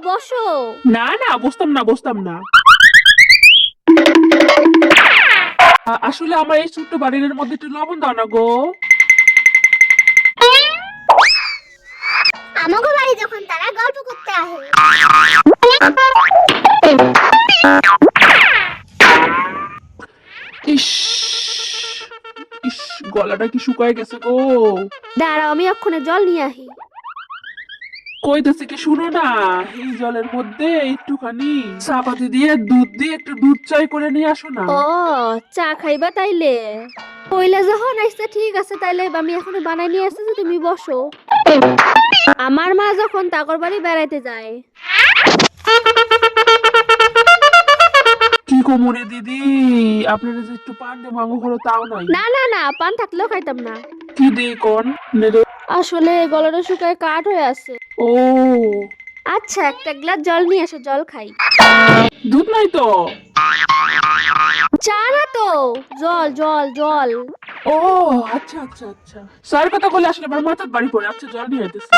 বসো। না না, বসতাম না বসতাম না। আসলে আমার এই ছোট্ট বাড়ির মধ্যে একটু লবণ দাও না গো। আমাকে বাড়ি যখন তারা গল্প করতে আসে। ইস ইস, গলাটা কি শুকায় গেছে গো। দাঁড়াও, আমি এক্ষুনি জল নিয়ে আসি। কইতেছি কি, শুনো না, এই জলের মধ্যে একটুখানি চাপাতি দিয়ে দুধ দিয়ে একটু দুধ চাই করে নিয়ে আসো না। ও, চা খাইবা তাইলে? কইলে যখন আসছে ঠিক আছে, তাইলে আমি এখনো বানাই নিয়ে আসতেছি, তুমি বসো। আমার মা যখন তাগর বাড়ি বেড়াইতে যায়। কি কোমরে দিদি, আপনারা যে একটু পান দিয়ে মাঙ্গো হলো তাও নাই। না না না, পান থাকলেও খাইতাম না। কি দিয়ে কোন নেড়ে? আসলে গলাটা শুকায় কাঠ হয়ে আছে। ও, আচ্ছা, একটা গ্লাস জল নিয়ে আসো, জল খাই। দুধ নাই তো। চা না তো, জল জল জল। ও আচ্ছা আচ্ছা আচ্ছা, স্যার কথা বলে আসলে আমার মাথার বাড়ি পড়ে। আচ্ছা, জল নিয়ে আইতেছি।